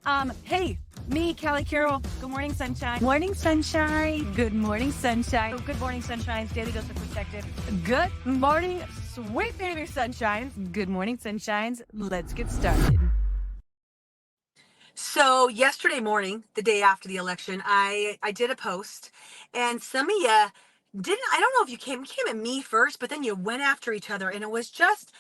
Hey, me, Callie Carroll. Good morning, sunshine. Morning, sunshine. Good morning, sunshine. Good morning, sunshines. Daily dose of perspective. Good morning, sweet baby sunshines. Good morning, sunshines. Let's get started. So yesterday morning, the day after the election, I did a post, and some of you didn't. I don't know if you came at me first, but then you went after each other, and it was just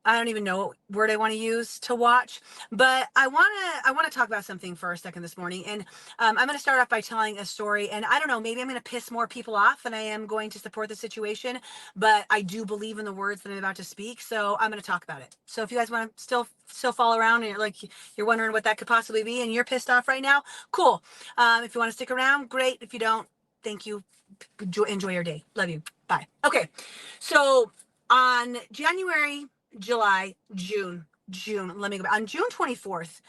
I don't even know what word I want to use to watch, but I want to talk about something for a second this morning, and I'm going to start off by telling a story. And I don't know, maybe I'm going to piss more people off than I am going to support the situation, but I do believe in the words that I'm about to speak, so I'm going to talk about it. So if you guys want to still follow around and you're wondering what that could possibly be, and you're pissed off right now, cool. If you want to stick around, great. If you don't, thank you. Enjoy your day. Love you. Bye. Okay, so on June, let me go back. On June 24th,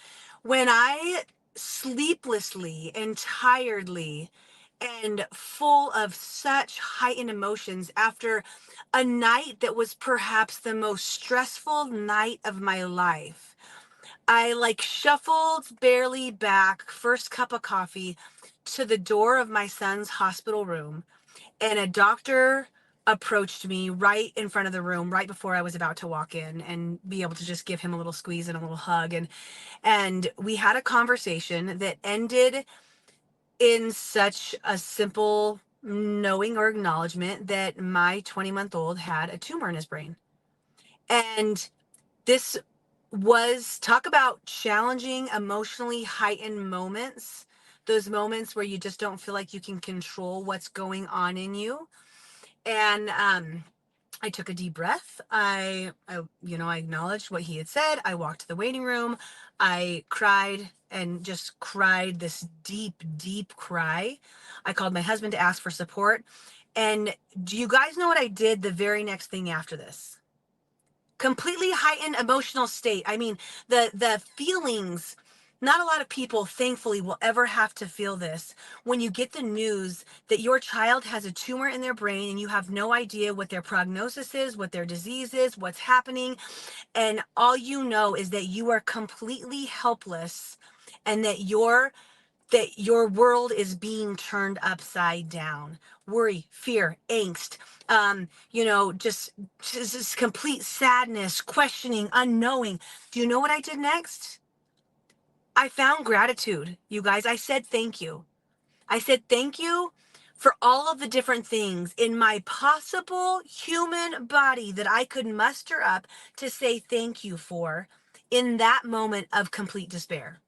when I sleeplessly and tiredly and full of such heightened emotions after a night that was perhaps the most stressful night of my life, I shuffled barely back, first cup of coffee, to the door of my son's hospital room, and a doctor approached me right in front of the room right before I was about to walk in and be able to just give him a little squeeze and a little hug, and we had a conversation that ended in such a simple knowing or acknowledgement that my 20-month-old had a tumor in his brain. And this was, talk about challenging, emotionally heightened moments, those moments where you just don't feel like you can control what's going on in you. And I took a deep breath. I acknowledged what he had said. I walked to the waiting room. I cried and just cried this deep, deep cry. I called my husband to ask for support. And do you guys know what I did the very next thing after this? Completely heightened emotional state. I mean, the feelings, not a lot of people thankfully will ever have to feel this when you get the news that your child has a tumor in their brain and you have no idea what their prognosis is, what their disease is, what's happening, and all you know is that you are completely helpless, and that your world is being turned upside down. Worry, fear, angst, just complete sadness, questioning, unknowing. Do you know what I did next? I found gratitude, you guys. I said thank you. I said thank you for all of the different things in my possible human body that I could muster up to say thank you for in that moment of complete despair.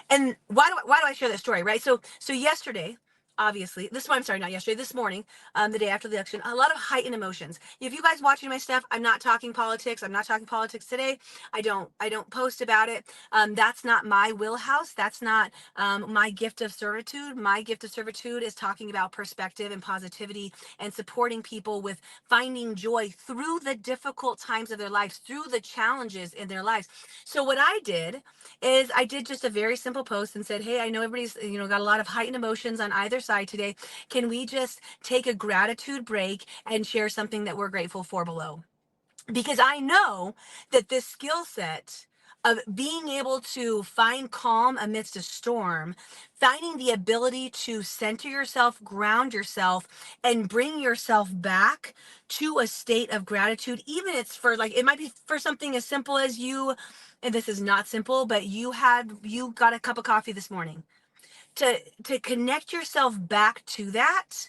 And why do I share that story, right? So yesterday, obviously, this morning, the day after the election, a lot of heightened emotions. If you guys watching my stuff, I'm not talking politics. I'm not talking politics today. I don't post about it. That's not my wheelhouse. That's not my gift of servitude. My gift of servitude is talking about perspective and positivity and supporting people with finding joy through the difficult times of their lives, through the challenges in their lives. So what I did is I did just a very simple post and said, hey, I know everybody's, got a lot of heightened emotions on either side today. Can we just take a gratitude break and share something that we're grateful for below? Because I know that this skill set of being able to find calm amidst a storm, finding the ability to center yourself, ground yourself, and bring yourself back to a state of gratitude, even it's for it might be for something as simple as and this is not simple, but you got a cup of coffee this morning. To connect yourself back to that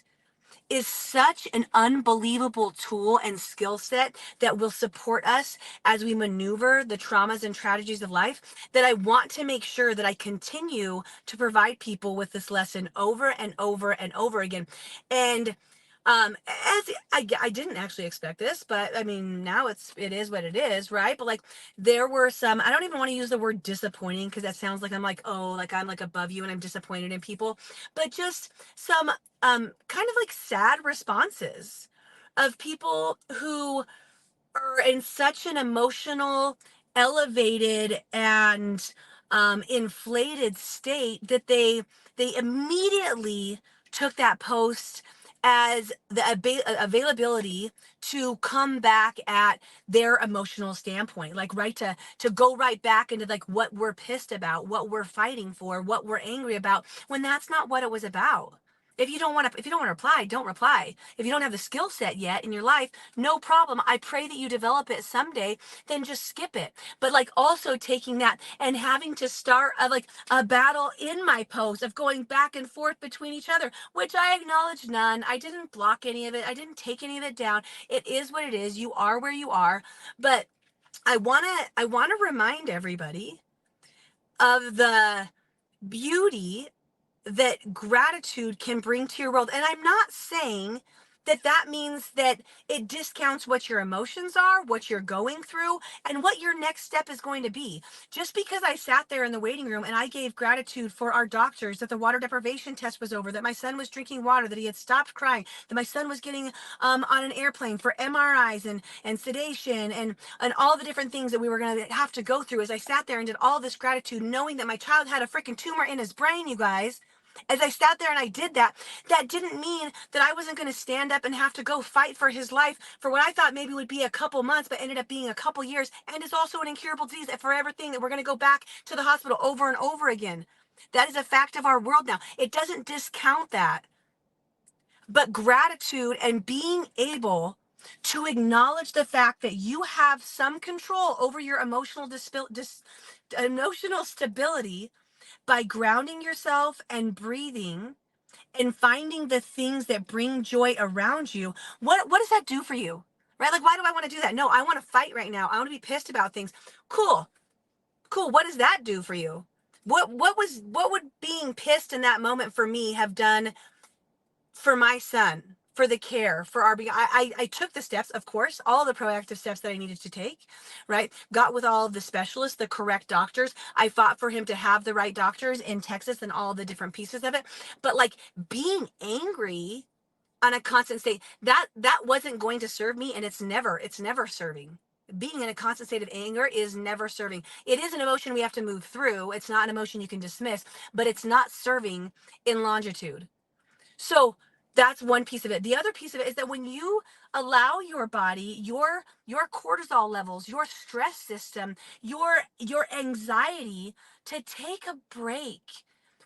is such an unbelievable tool and skill set that will support us as we maneuver the traumas and tragedies of life, that I want to make sure that I continue to provide people with this lesson over and over and over again. And as I didn't actually expect this, but I mean, now it is what it is, right? But there were some, I don't even want to use the word disappointing because that sounds like I'm I'm above you and I'm disappointed in people, but just some kind of sad responses of people who are in such an emotional, elevated, and inflated state that they immediately took that post as the availability to come back at their emotional standpoint, like right to go right back into like what we're pissed about, what we're fighting for, what we're angry about, when that's not what it was about. If you don't want to reply, don't reply. If you don't have the skill set yet in your life, no problem. I pray that you develop it someday, then just skip it. But like also taking that and having to start like a battle in my post of going back and forth between each other, which I acknowledge none. I didn't block any of it. I didn't take any of it down. It is what it is. You are where you are. But I wanna remind everybody of the beauty that gratitude can bring to your world. And I'm not saying that that means that it discounts what your emotions are, what you're going through, and what your next step is going to be. Just because I sat there in the waiting room and I gave gratitude for our doctors, that the water deprivation test was over, that my son was drinking water, that he had stopped crying, that my son was getting on an airplane for MRIs and sedation and all the different things that we were going to have to go through, as I sat there and did all this gratitude, knowing that my child had a freaking tumor in his brain, you guys. As I sat there and I did that, that didn't mean that I wasn't going to stand up and have to go fight for his life for what I thought maybe would be a couple months, but ended up being a couple years, and is also an incurable disease, a forever thing that we're going to go back to the hospital over and over again. That is a fact of our world now. It doesn't discount that. But gratitude and being able to acknowledge the fact that you have some control over your emotional stability by grounding yourself and breathing and finding the things that bring joy around you. What does that do for you? Right? Like, why do I want to do that? No, I want to fight right now. I want to be pissed about things. Cool. Cool. What does that do for you? What would being pissed in that moment for me have done for my son, for the care, for our being? I took the steps, of course, all the proactive steps that I needed to take, right? Got with all of the specialists, the correct doctors. I fought for him to have the right doctors in Texas and all the different pieces of it. But like being angry on a constant state, that wasn't going to serve me, and it's never serving. Being in a constant state of anger is never serving. It is an emotion we have to move through. It's not an emotion you can dismiss, but it's not serving in longitude. So that's one piece of it. The other piece of it is that when you allow your body, your cortisol levels, your stress system, your anxiety to take a break,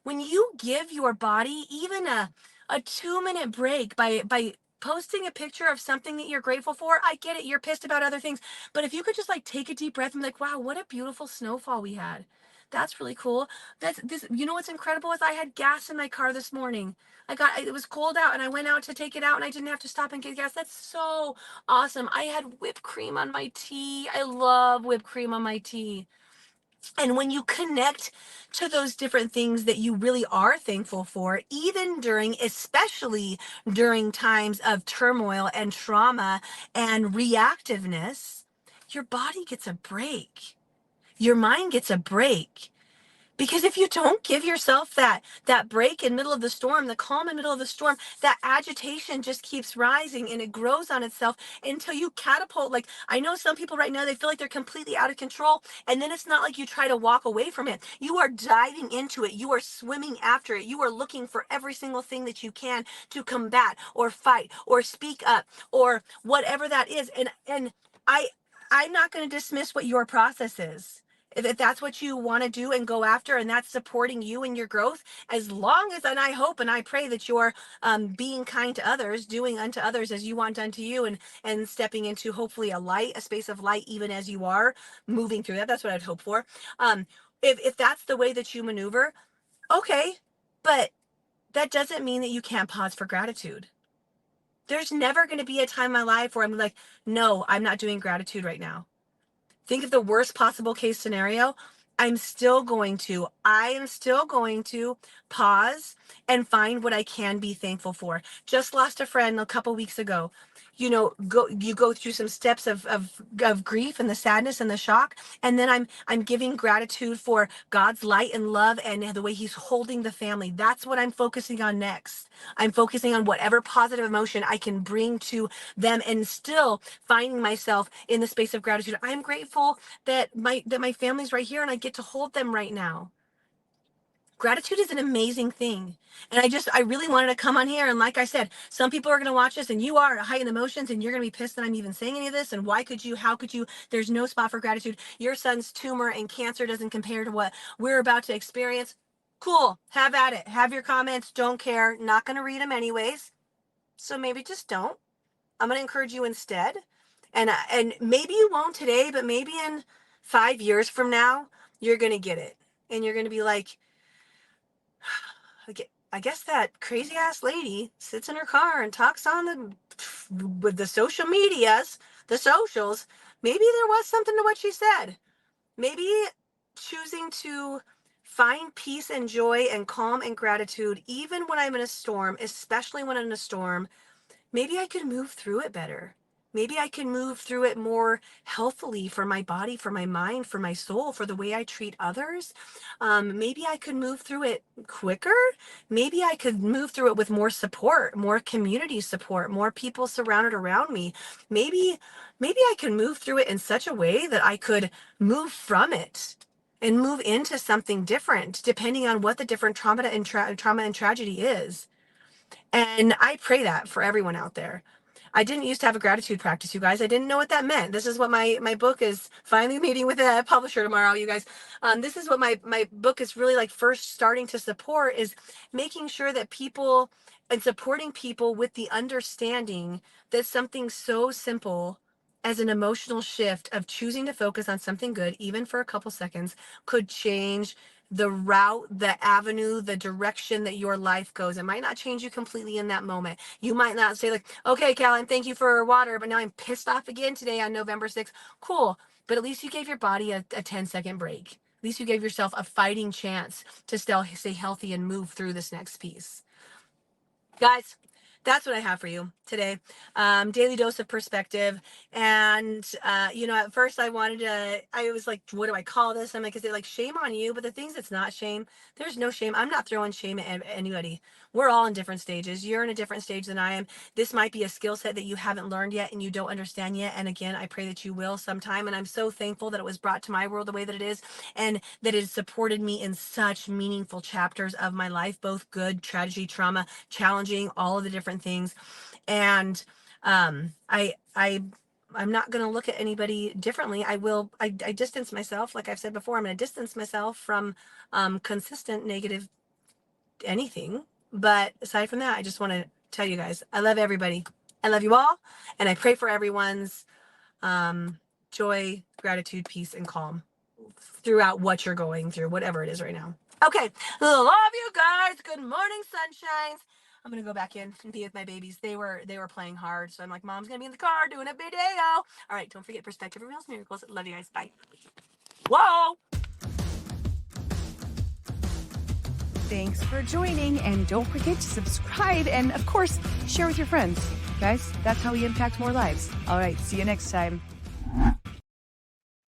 when you give your body even a 2-minute break by posting a picture of something that you're grateful for. I get it, you're pissed about other things, but if you could just like take a deep breath and be like, wow, what a beautiful snowfall we had. That's really cool. That's this, you know what's incredible is I had gas in my car this morning. It was cold out and I went out to take it out and I didn't have to stop and get gas. That's so awesome. I had whipped cream on my tea. I love whipped cream on my tea. And when you connect to those different things that you really are thankful for, even especially during times of turmoil and trauma and reactiveness, your body gets a break. Your mind gets a break. Because if you don't give yourself that break in middle of the storm, the calm in middle of the storm, that agitation just keeps rising and it grows on itself until you catapult. Like, I know some people right now, they feel like they're completely out of control, and then it's not like you try to walk away from it. You are diving into it. You are swimming after it. You are looking for every single thing that you can to combat or fight or speak up or whatever that is. And I'm not going to dismiss what your process is. If that's what you want to do and go after, and that's supporting you in your growth, as long as, and I hope and I pray that you're being kind to others, doing unto others as you want done to you, and stepping into hopefully a space of light, even as you are moving through that. That's what I'd hope for. If that's the way that you maneuver, okay, but that doesn't mean that you can't pause for gratitude. There's never going to be a time in my life where I'm like, no, I'm not doing gratitude right now. Think of the worst possible case scenario. I am still going to pause and find what I can be thankful for. Just lost a friend a couple weeks ago. You go through some steps of grief and the sadness and the shock, and then I'm giving gratitude for God's light and love and the way he's holding the family. That's what I'm focusing on next. I'm focusing on whatever positive emotion I can bring to them, and still finding myself in the space of gratitude. I'm grateful that my family's right here and I get to hold them right now. Gratitude is an amazing thing. And I really wanted to come on here. And like I said, some people are going to watch this and you are heightened emotions and you're going to be pissed that I'm even saying any of this. And why could you? How could you? There's no spot for gratitude. Your son's tumor and cancer doesn't compare to what we're about to experience. Cool. Have at it. Have your comments. Don't care. Not going to read them anyways. So maybe just don't. I'm going to encourage you instead. And maybe you won't today, but maybe in 5 years from now, you're going to get it. And you're going to be like, I guess that crazy ass lady sits in her car and talks on with the social medias, the socials. Maybe there was something to what she said. Maybe choosing to find peace and joy and calm and gratitude, even when I'm in a storm, especially when I'm in a storm, maybe I could move through it better. Maybe I can move through it more healthily for my body, for my mind, for my soul, for the way I treat others. Maybe I could move through it quicker. Maybe I could move through it with more support, more community support, more people surrounded around me. Maybe I could move through it in such a way that I could move from it and move into something different, depending on what the different trauma and tragedy is. And I pray that for everyone out there. I didn't used to have a gratitude practice, you guys. I didn't know what that meant. This is what my book is, finally meeting with a publisher tomorrow, you guys. This is what my book is really like first starting to support, is making sure that people and supporting people with the understanding that something so simple as an emotional shift of choosing to focus on something good, even for a couple seconds, could change the route, the avenue, the direction that your life goes. It might not change you completely in that moment. You might not say like, okay, Callan, thank you for water, but now I'm pissed off again today on November 6th. Cool. But at least you gave your body a 10-second break. At least you gave yourself a fighting chance to still stay healthy and move through this next piece. Guys, that's what I have for you today. Daily dose of perspective. And, at first I was like, what do I call this? I'm like, is it like shame on you? But the things it's not shame. There's no shame. I'm not throwing shame at anybody. We're all in different stages. You're in a different stage than I am. This might be a skill set that you haven't learned yet and you don't understand yet. And again, I pray that you will sometime. And I'm so thankful that it was brought to my world the way that it is, and that it supported me in such meaningful chapters of my life, both good, tragedy, trauma, challenging, all of the different things. And I'm not going to look at anybody differently. I distance myself. Like I've said before, I'm going to distance myself from consistent negative anything. But aside from that, I just want to tell you guys, I love everybody. I love you all. And I pray for everyone's joy, gratitude, peace, and calm throughout what you're going through, whatever it is right now. Okay. Love you guys. Good morning, sunshines. I'm going to go back in and be with my babies. They were playing hard. So I'm like, Mom's going to be in the car doing a video. All right. Don't forget perspective reveals miracles. Love you guys. Bye. Whoa. Thanks for joining, and don't forget to subscribe and, of course, share with your friends. Guys, that's how we impact more lives. All right, see you next time.